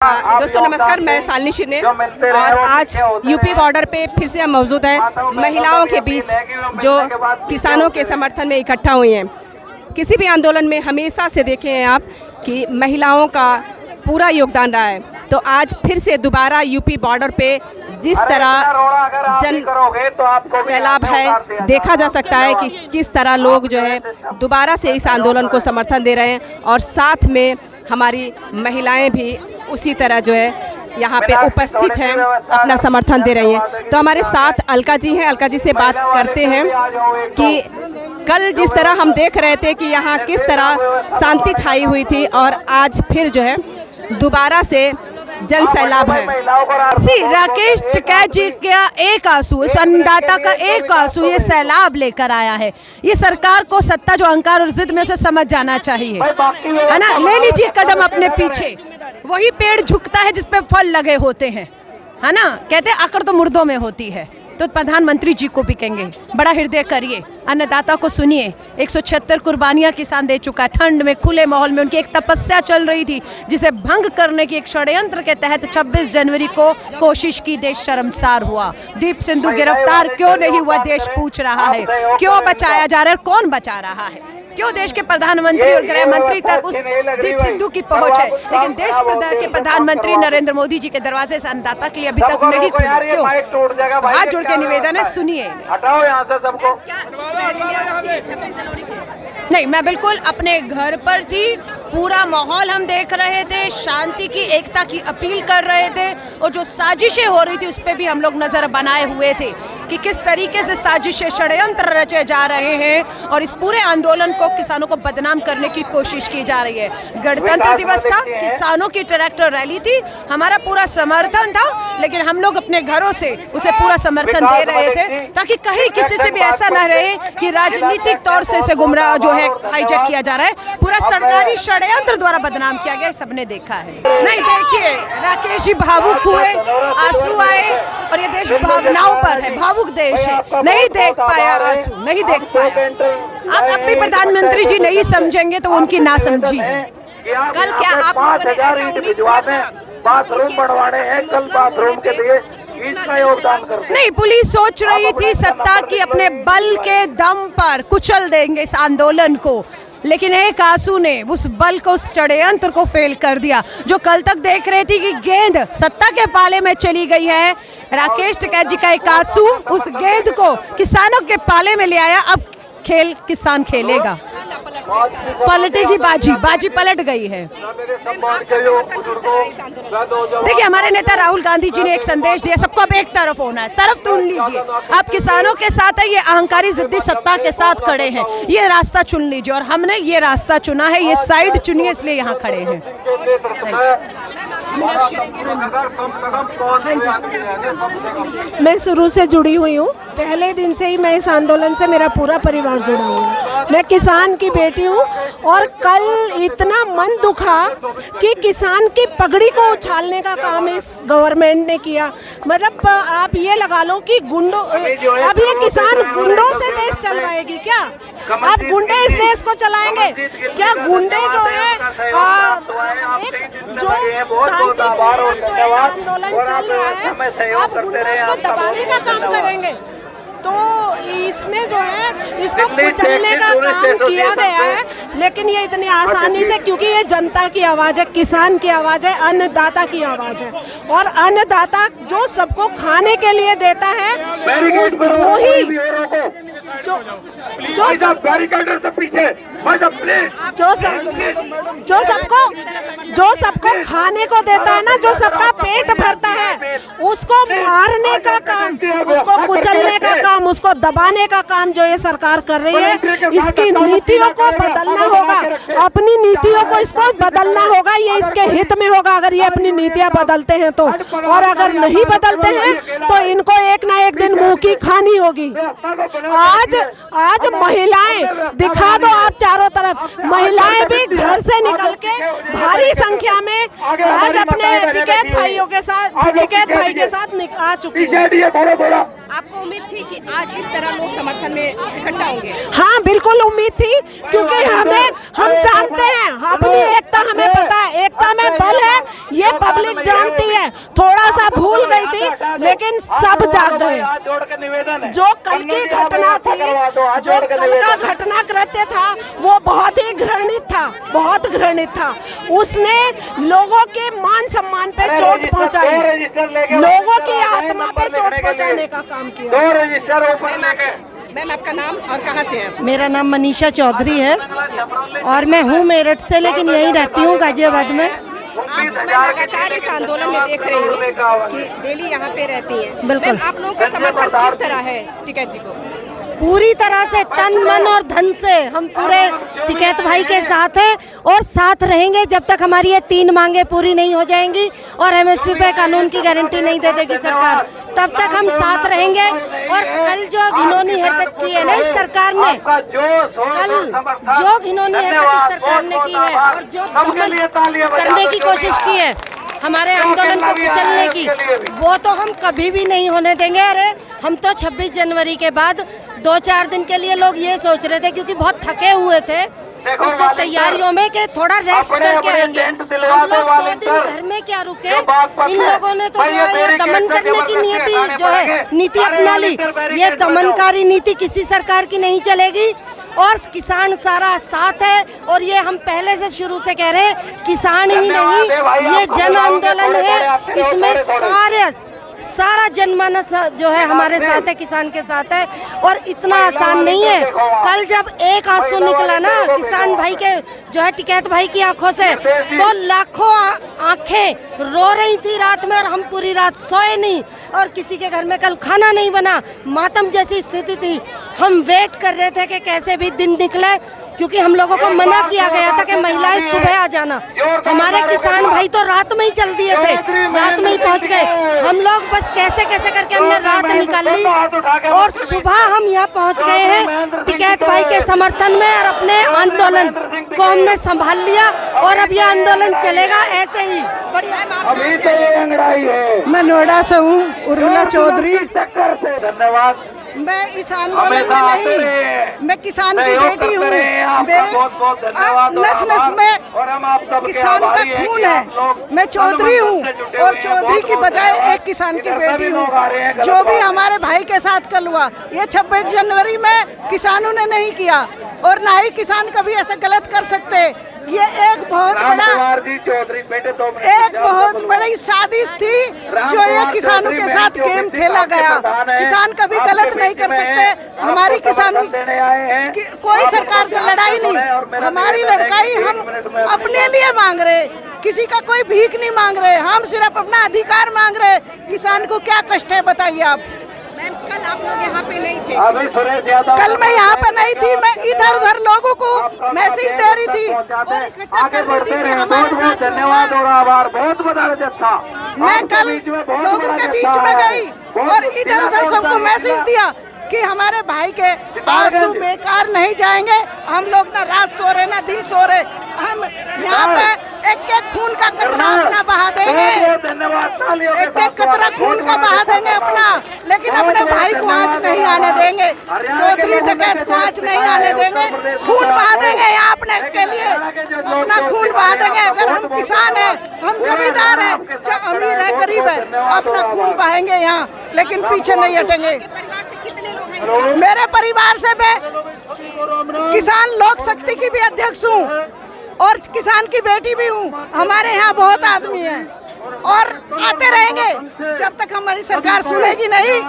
दोस्तों नमस्कार, मैं शालिनी शिंदे और आज यूपी बॉर्डर पे फिर से हम मौजूद हैं महिलाओं के बीच जो किसानों के समर्थन में इकट्ठा हुई हैं। किसी भी आंदोलन में हमेशा से देखे हैं आप कि महिलाओं का पूरा योगदान रहा है, तो आज फिर से दोबारा यूपी बॉर्डर पे जिस तरह जन सैलाब है देखा जा सकता है कि किस तरह लोग जो है दोबारा से इस आंदोलन को समर्थन दे रहे हैं और साथ में हमारी महिलाएं भी उसी तरह जो है यहाँ पे उपस्थित हैं, अपना समर्थन दे रही हैं। तो हमारे साथ अलका जी हैं, अलका जी से बात करते हैं कि कल जिस तरह हम देख रहे थे कि यहाँ किस तरह शांति छाई हुई थी और आज फिर जो है दोबारा से जन सैलाब है। राकेश टिकैत जी का एक आंसू, इस अन्नदाता का एक आंसू ये सैलाब लेकर आया है। ये सरकार को सत्ता जो अहंकार और जिद में से समझ जाना चाहिए, है ना। ले लीजिए कदम अपने पीछे, वही पेड़ झुकता है जिसपे फल लगे होते हैं, है ना। कहते हैं अकड़ तो मुर्दों में होती है। तो प्रधानमंत्री जी को भी कहेंगे बड़ा हृदय करिए, अन्नदाता को सुनिए। 176 कुर्बानियां किसान दे चुका है। ठंड में खुले माहौल में उनकी एक तपस्या चल रही थी जिसे भंग करने की एक षड्यंत्र के तहत 26 जनवरी को कोशिश की, देश शर्मसार हुआ। दीप सिंधु गिरफ्तार क्यों नहीं हुआ, देश पूछ रहा है। क्यों बचाया जा रहा है, कौन बचा रहा है, क्यों देश के प्रधानमंत्री और गृह मंत्री तक उस दीप सिंधु की पहुंच है, लेकिन देश के प्रधानमंत्री नरेंद्र मोदी जी के दरवाजे से अन्नदाता के लिए अभी तक नहीं खुला। क्यों? हाथ जोड़ के निवेदन है, सुनिए। हटाओ यहाँ से सबको। नहीं, मैं बिल्कुल अपने घर पर थी, पूरा माहौल हम देख रहे थे, शांति की, एकता की अपील कर रहे थे और जो साजिशें हो रही थी उस पर भी हम लोग नजर बनाए हुए थे कि किस तरीके से साजिशें, षड्यंत्र रचे जा रहे हैं और इस पूरे आंदोलन को किसानों को बदनाम करने की कोशिश की जा रही है। गणतंत्र दिवस था, किसानों की ट्रैक्टर रैली थी, हमारा पूरा समर्थन था, लेकिन हम लोग अपने घरों से उसे पूरा समर्थन दे रहे थे ताकि कहीं किसी से भी ऐसा न रहे कि राजनीतिक तौर से इसे गुमराह जो है हाईजैक किया जा रहा है। पूरा सरकारी षड्यंत्र द्वारा बदनाम किया गया, सबने देखा है। नहीं, देखिए राकेश जी भावुक हुए, आंसू आए और ये देश भावनाओं पर है, भावुक देश है। नहीं देख पाया आंसू, नहीं देख पाया। आप अपने प्रधानमंत्री जी नहीं समझेंगे तो उनकी ना समझी। कल क्या आप लोगों ने ऐसा उम्मीद किया था? बाथरूम बनवाने हैं, कल बाथरूम के लिए योगदान करते। नहीं, पुलिस सोच रही थी सत्ता की अपने बल के दम पर कुचल देंगे इस आंदोलन को, लेकिन एक आंसू ने उस बल को, उस षड्यंत्र को फेल कर दिया। जो कल तक देख रही थी कि गेंद सत्ता के पाले में चली गई है, राकेश टिकैत जी का एक आंसू उस गेंद को किसानों के पाले में ले आया। अब खेल किसान खेलेगा, पलटेगी बाजी, बाजी पलट गई है। देखिए हमारे नेता राहुल गांधी जी ने एक संदेश दिया, सबको अब एक तरफ होना है, तरफ चुन लीजिए। आप किसानों के साथ है, ये अहंकारी जिद्दी सत्ता के साथ खड़े हैं, ये रास्ता चुन लीजिए और हमने ये रास्ता चुना है, ये साइड चुनिए, इसलिए यहाँ खड़े हैं। मैं शुरू से जुड़ी हुई हूँ, पहले दिन से ही मैं इस आंदोलन से, मेरा पूरा परिवार जुड़ा हुआ है। मैं किसान की बेटी हूँ और कल इतना मन दुखा कि किसान की पगड़ी को उछालने का काम इस गवर्नमेंट ने किया। मतलब आप ये लगा लो कि गुंडों, अब ये किसान गुंडों से देश चलवाएगी क्या? आप गुंडे इस देश को चलाएंगे क्या? गुंडे जो है जो शांतिपूर्वक जो एक आंदोलन चल रहा है, आप गुंडे इसको दबाने का काम करेंगे। तो इसमें जो है इसको कुचलने का काम किया गया है, लेकिन ये इतनी आसानी से, क्योंकि ये जनता की आवाज़ है, किसान की आवाज़ है, अन्नदाता की आवाज़ है और अन्नदाता जो सबको खाने के लिए देता है वही जो सबको खाने को देता है ना, जो सबका पेट भरता है, उसको मारने का काम, उसको कुचलने का काम, उसको दबाने का काम जो ये सरकार कर रही है, इसकी नीतियों को बदलना होगा। अपनी नीतियों को इसको बदलना होगा, ये इसके हित में होगा अगर ये अपनी नीतियां बदलते हैं तो। और अगर नहीं बदलते हैं तो इनको एक ना एक दिन मुंह की खानी होगी। आज महिलाएं दिखा दो, आप चारों तरफ महिलाएं भी घर से निकल के भारी संख्या में आज अपने टिकैत भाइयों के साथ, टिकैत भाई के साथ आ चुकी है। आपको उम्मीद थी कि आज इस तरह लोग समर्थन में इकट्ठा होंगे? हाँ बिल्कुल उम्मीद थी, क्योंकि हम जानते हैं, अपनी एकता एकता हमें पता है, एकता में बल है, ये पब्लिक जानती है। थोड़ा सा भूल गई थी लेकिन सब जाग गए। जो कल की घटना थी, जो कल का घटना कृत्य था, वो बहुत ही घृणित था, बहुत घृणित था। उसने लोगों के मान सम्मान पे चोट पहुंचाई, लोगों की आत्मा पे चोट पहुंचाने का काम किया। मैम आपका नाम और कहाँ से है? मेरा नाम मनीषा चौधरी है और मैं हूँ मेरठ से, लेकिन यहीं रहती हूँ गाजियाबाद में। मैं लगातार इस आंदोलन में देख रही हूँ कि डेली यहाँ पे रहती हैं। बिल्कुल। आप लोगों का समर्थन किस तरह है टिकैत जी को? पूरी तरह से तन मन और धन से हम पूरे टिकैत भाई के साथ हैं और साथ रहेंगे जब तक हमारी ये 3 मांगे पूरी नहीं हो जाएंगी और एमएसपी पे कानून की गारंटी नहीं दे देगी सरकार, तब तक हम साथ रहेंगे। और कल जो घिनौनी हरकत की है ना इस सरकार ने, कल जो घिनौनी हरकत इस सरकार ने की है और जो दमन करने की कोशिश की है हमारे आंदोलन को कुचलने की, वो तो हम कभी भी नहीं होने देंगे। अरे हम तो 26 जनवरी के बाद 2-4 दिन के लिए लोग ये सोच रहे थे, क्योंकि बहुत थके हुए थे उस तैयारियों में कि थोड़ा रेस्ट करके आएंगे। हम लोग 2 दिन घर में क्या रुके, इन लोगों ने तो ये दमन करने की नीति अपना ली। ये दमनकारी नीति किसी सरकार की नहीं चलेगी और किसान सारा साथ है। और ये हम पहले से शुरू से कह रहे हैं, किसान ही नहीं, ये जन आंदोलन है, इसमें सारा जनमानस जो है हमारे साथ है, किसान के साथ है। और इतना आसान नहीं है। कल जब एक आंसू निकला ना किसान भाई के जो है टिकैत भाई की आंखों से, तो लाखों आंखें रो रही थी रात में और हम पूरी रात सोए नहीं और किसी के घर में कल खाना नहीं बना, मातम जैसी स्थिति थी। हम वेट कर रहे थे कि कैसे भी दिन निकले, क्योंकि हम लोगों को मना किया गया था कि महिलाएं सुबह आ जाना। हमारे किसान भाई तो रात में ही चल दिए थे, रात में ही पहुंच गए। हम लोग बस कैसे कैसे करके हमने रात निकाल ली और सुबह हम यहाँ पहुंच गए हैं टिकैत भाई के समर्थन में और अपने आंदोलन को हमने संभाल लिया और अब यह आंदोलन चलेगा ऐसे ही। मैं नोएडा से हूँ, उर्मिला चौधरी। धन्यवाद। मैं इस आंदोलन में नहीं, मैं किसान की बेटी हूँ। मेरे नस नस में किसान का खून है। मैं चौधरी हूँ और चौधरी की बजाय एक किसान की बेटी हूँ। जो भी हमारे भाई के साथ कल हुआ, ये 26 जनवरी में किसानों ने नहीं किया और ना ही किसान कभी ऐसा गलत कर सकते। ये एक बहुत बड़ी साजिश थी जो ये किसानों के साथ गेम खेला गया। किसान कभी गलत नहीं कर सकते। हमारी किसानों की कोई सरकार से लड़ाई नहीं, हमारी लड़ाई हम अपने लिए मांग रहे, किसी का कोई भीख नहीं मांग रहे, हम सिर्फ अपना अधिकार मांग रहे। किसान को क्या कष्ट है बताइए आप। मैम कल आप लोग यहाँ पे नहीं थे? कल मैं यहाँ पे नहीं थी, मैं इधर उधर लोगों को मैसेज दे रही थी और इकट्ठा कर रही थी कि हमारे साथ धन्यवाद और आभार बहुत बता। मैं कल लोगों के बीच में गई और इधर उधर सबको मैसेज दिया कि हमारे भाई के आंसू बेकार नहीं जाएंगे। हम लोग ना रात सो रहे ना दिन सो रहे, हम यहाँ पे एक एक खून का कतरा अपना बहा देंगे, एक एक कतरा खून का बहा देंगे अपना, लेकिन अपने भाई को आँच नहीं आने देंगे, चौधरी टिकैत को आँच नहीं आने देंगे। खून बहा देंगे यहाँ अपने के लिए, अपना खून बहा देंगे। अगर हम किसान हैं, हम जमींदार हैं, जो अमीर है गरीब है, अपना खून बहाएंगे यहाँ, लेकिन पीछे नहीं हटेंगे। मेरे परिवार से मैं किसान लोक शक्ति की भी अध्यक्ष हूँ और किसान की बेटी भी हूँ। हमारे यहाँ बहुत आदमी हैं और आते रहेंगे जब तक हमारी सरकार सुनेगी नहीं।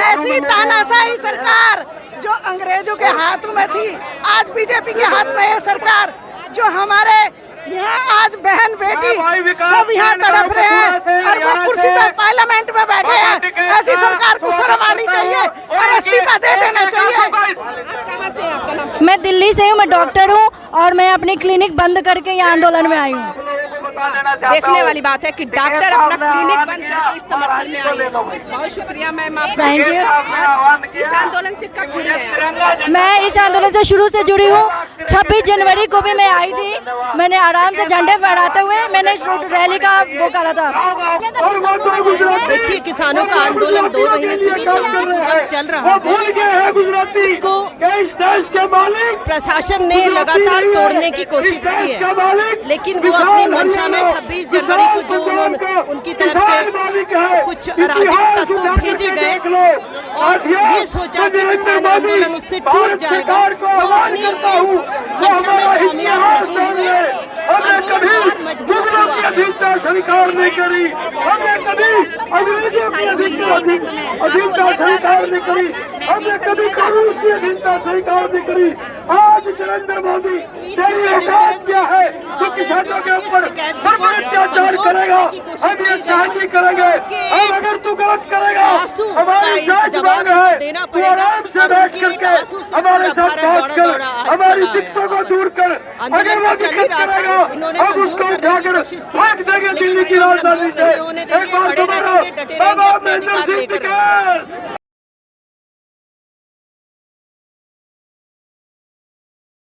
ऐसी तानाशाही सरकार जो अंग्रेजों के हाथों में थी, आज बीजेपी के हाथ में है सरकार। जो हमारे यहाँ आज बहन बेटी सब यहाँ तड़प रहे हैं और वो कुर्सी पे पार्लियामेंट में बैठे हैं। ऐसी सरकार को शर्म आनी चाहिए और इस्तीफा दे देना चाहिए। आप कहाँ से हैं? आपका नाम? मैं दिल्ली से हूँ, मैं डॉक्टर हूँ और मैं अपनी क्लिनिक बंद करके यहाँ आंदोलन में आई हूँ। देखने वाली बात है कि डॉक्टर अपना क्लिनिक बंद करके इस समर्थन में आई है। बहुत शुक्रिया मैम आपका। Thank you. इस आंदोलन से कब जुड़ी हैं? मैं इस आंदोलन से शुरू से जुड़ी हूँ। 26 जनवरी को भी मैं आई थी, मैंने आराम से झंडे फहराते हुए मैंने इस रैली का वो करा था। देखिए, किसानों का आंदोलन 2 महीने से जो शांतिपूर्वक चल रहा है, इसको प्रशासन ने लगातार तोड़ने की कोशिश की है, लेकिन वो अपनी मंशा में 26 जनवरी को जो उनकी तरफ से कुछ अराजक तत्व भेजे गए और ये सोचा कि किसान आंदोलन उससे टूट जाएगा, वो अपनी इस मंशा में कामयाब नहीं हुए। आंदोलन और मजबूत हुआ है। स्वीकार नहीं करी, हमने कभी हमने कभी कानून की अधीनता स्वीकार नहीं करी। आज नरेंद्र मोदी क्या है जो किसानों के ऊपर अत्याचार करेगा, हम ये सहन नहीं करेंगे। हम अगर तू गलत करेगा हमारी जांच मांग है, तो आराम से बैठ करके हमारे साथ बात कर, हमारी दिक्कतों को दूर कर। अगर वो दिक्कत करेगा हम उसको उठाकर फेंक देंगे दिल्ली की राजधानी से। एक बार दोबारा बाबा महेंद्र सिंह टिकैत